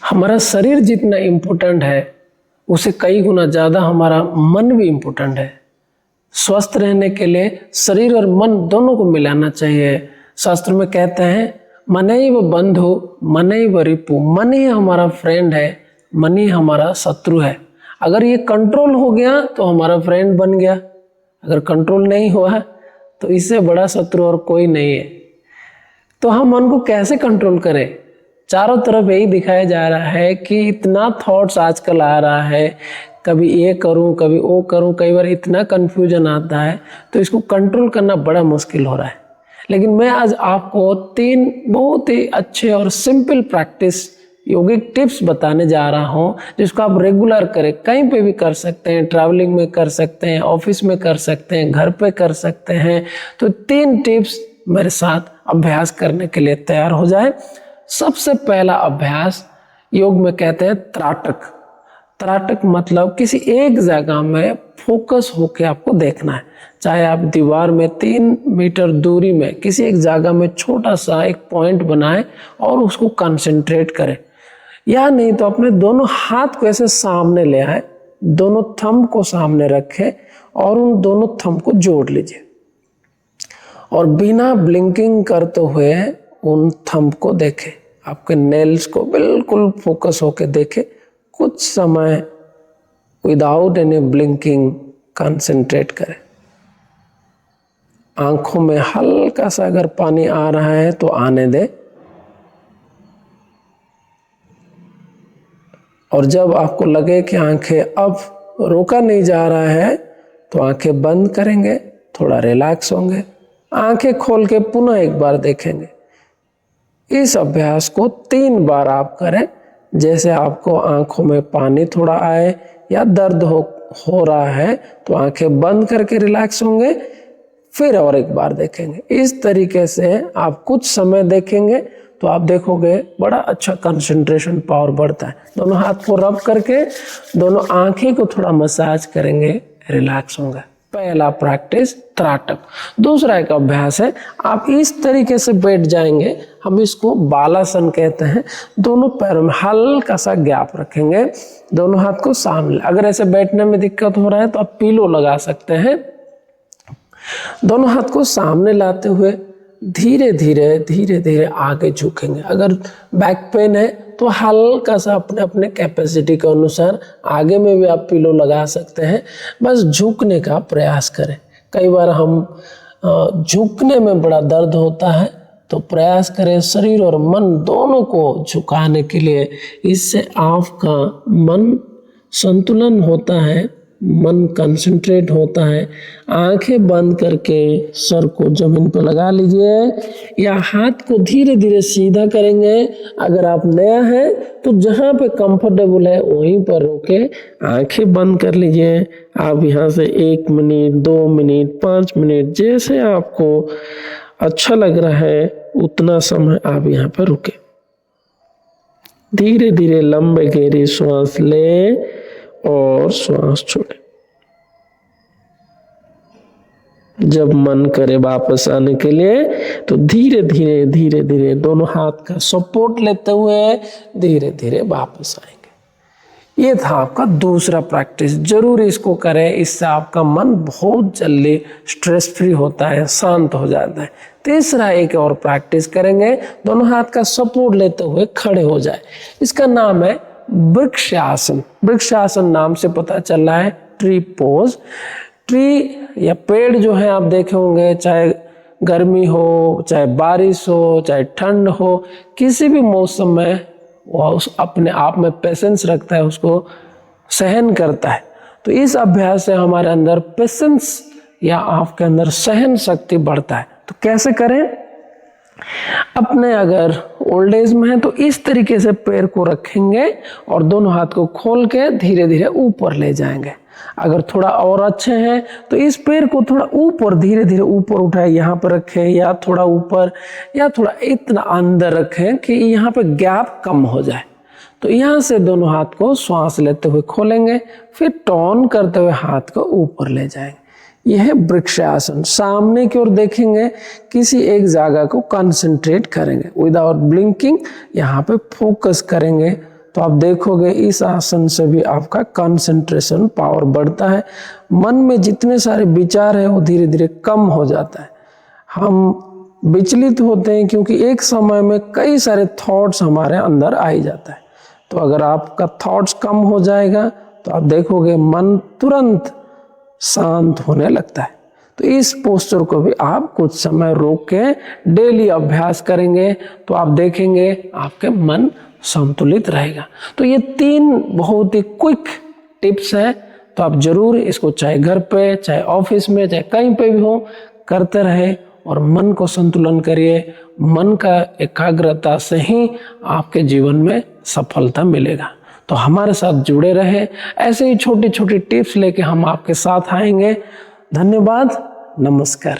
हमारा शरीर जितना इम्पोर्टेंट है उसे कई गुना ज़्यादा हमारा मन भी इम्पोर्टेंट है। स्वस्थ रहने के लिए शरीर और मन दोनों को मिलाना चाहिए। शास्त्र में कहते हैं मनैव बंधु मनैव रिपु, मन ही हमारा फ्रेंड है, मन ही हमारा शत्रु है। अगर ये कंट्रोल हो गया तो हमारा फ्रेंड बन गया, अगर कंट्रोल नहीं हुआ तो इससे बड़ा शत्रु और कोई नहीं है। तो हम मन को कैसे कंट्रोल करें? चारों तरफ यही दिखाया जा रहा है कि इतना थॉट्स आजकल आ रहा है, कभी ये करूं कभी वो करूं, कई बार इतना कंफ्यूजन आता है तो इसको कंट्रोल करना बड़ा मुश्किल हो रहा है। लेकिन मैं आज आपको 3 बहुत ही अच्छे और सिंपल प्रैक्टिस योगिक टिप्स बताने जा रहा हूं जिसको आप रेगुलर करें। कहीं पे भी कर सकते हैं, ट्रैवलिंग में कर सकते हैं, ऑफिस में कर सकते हैं, घर पे कर सकते हैं। तो 3 टिप्स मेरे साथ अभ्यास करने के लिए तैयार हो जाए। सबसे पहला अभ्यास योग में कहते हैं त्राटक। त्राटक मतलब किसी एक जगह में फोकस होके आपको देखना है। चाहे आप दीवार में 3 मीटर दूरी में किसी एक जगह में छोटा सा एक पॉइंट बनाएं और उसको कंसंट्रेट करें, या नहीं तो अपने दोनों हाथ को ऐसे सामने ले आए, दोनों थंब को सामने रखें और उन दोनों थंब को जोड़ लीजिए और बिना ब्लिंकिंग करते हुए उन थंब को देखें। आपके नेल्स को बिल्कुल फोकस होके देखें। कुछ समय विदाउट एनी ब्लिंकिंग कंसंट्रेट करें। आंखों में हल्का सा अगर पानी आ रहा है तो आने दें, और जब आपको लगे कि आंखें अब रोका नहीं जा रहा है तो आंखें बंद करेंगे, थोड़ा रिलैक्स होंगे, आंखें खोल के पुनः एक बार देखेंगे। इस अभ्यास को 3 बार आप करें। जैसे आपको आंखों में पानी थोड़ा आए या दर्द हो रहा है तो आंखें बंद करके रिलैक्स होंगे, फिर और एक बार देखेंगे। इस तरीके से आप कुछ समय देखेंगे तो आप देखोगे बड़ा अच्छा कंसंट्रेशन पावर बढ़ता है। दोनों हाथ को रब करके दोनों आंखें को थोड़ा मसाज करेंगे, रिलैक्स होंगे। पहला प्रैक्टिस त्राटक। दूसरा एक अभ्यास है, आप इस तरीके से बैठ जाएंगे, हम इसको बालासन कहते हैं। दोनों पैरों में हल्का सा गैप रखेंगे, दोनों हाथ को सामने। अगर ऐसे बैठने में दिक्कत हो रहा है तो आप पिलो लगा सकते हैं। दोनों हाथ को सामने लाते हुए धीरे धीरे आगे झुकेंगे। अगर बैक पेन है तो हल्का सा अपने अपने कैपेसिटी के अनुसार आगे में भी आप पिलो लगा सकते हैं। बस झुकने का प्रयास करें। कई बार हम झुकने में बड़ा दर्द होता है तो प्रयास करें शरीर और मन दोनों को झुकाने के लिए। इससे आपका मन संतुलन होता है, मन कंसंट्रेट होता है। आंखें बंद करके सर को जमीन पर लगा लीजिए या हाथ को धीरे धीरे सीधा करेंगे। अगर आप नया है तो जहाँ पे कंफर्टेबल है वहीं पर रोके, आंखें बंद कर लीजिए। आप यहाँ से 1 मिनट, 2 मिनट, 5 मिनट, जैसे आपको अच्छा लग रहा है उतना समय आप यहाँ पर रुके। धीरे धीरे लंबे गहरी श्वास ले और श्वास छोड़े। जब मन करे वापस आने के लिए तो धीरे धीरे दोनों हाथ का सपोर्ट लेते हुए धीरे धीरे वापस आएंगे। ये था आपका दूसरा प्रैक्टिस। जरूर इसको करें, इससे आपका मन बहुत जल्दी स्ट्रेस फ्री होता है, शांत हो जाता है। तीसरा एक और प्रैक्टिस करेंगे, दोनों हाथ का सपोर्ट लेते हुए खड़े हो जाए। इसका नाम है वृक्षासन। वृक्षासन नाम से पता चल रहा है ट्री पोज। ट्री या पेड़ जो है आप देखे होंगे, चाहे गर्मी हो, चाहे बारिश हो, चाहे ठंड हो, किसी भी मौसम में वह उस अपने आप में पेशेंस रखता है, उसको सहन करता है। तो इस अभ्यास से हमारे अंदर पेशेंस या आपके अंदर सहन शक्ति बढ़ता है। तो कैसे करें? अपने अगर ओल्ड एज में है तो इस तरीके से पैर को रखेंगे और दोनों हाथ को खोल के धीरे धीरे ऊपर ले जाएंगे। अगर थोड़ा और अच्छे हैं तो इस पैर को थोड़ा ऊपर धीरे धीरे ऊपर उठाए, यहाँ पर रखें या थोड़ा ऊपर या थोड़ा इतना अंदर रखें कि यहाँ पे गैप कम हो जाए। तो यहाँ से दोनों हाथ को श्वास लेते हुए खोलेंगे, फिर टर्न करते हुए हाथ को ऊपर ले जाएंगे। यह है वृक्षासन। सामने की ओर देखेंगे, किसी एक जगह को कंसंट्रेट करेंगे विदाउट ब्लिंकिंग, यहाँ पे फोकस करेंगे, तो आप देखोगे इस आसन से भी आपका कंसंट्रेशन पावर बढ़ता है। मन में जितने सारे विचार है वो धीरे धीरे कम हो जाता है। हम विचलित होते हैं क्योंकि एक समय में कई सारे थॉट्स हमारे अंदर आ ही जाता है। तो अगर आपका थॉट्स कम हो जाएगा तो आप देखोगे मन तुरंत शांत होने लगता है। तो इस पोस्चर को भी आप कुछ समय रोक के डेली अभ्यास करेंगे तो आप देखेंगे आपके मन संतुलित रहेगा। तो ये 3 बहुत ही क्विक टिप्स हैं, तो आप जरूर इसको चाहे घर पे, चाहे ऑफिस में, चाहे कहीं पे भी हो, करते रहे और मन को संतुलन करिए। मन का एकाग्रता से ही आपके जीवन में सफलता मिलेगा। तो हमारे साथ जुड़े रहे, ऐसे ही छोटी छोटी टिप्स लेके हम आपके साथ आएंगे। धन्यवाद, नमस्कार।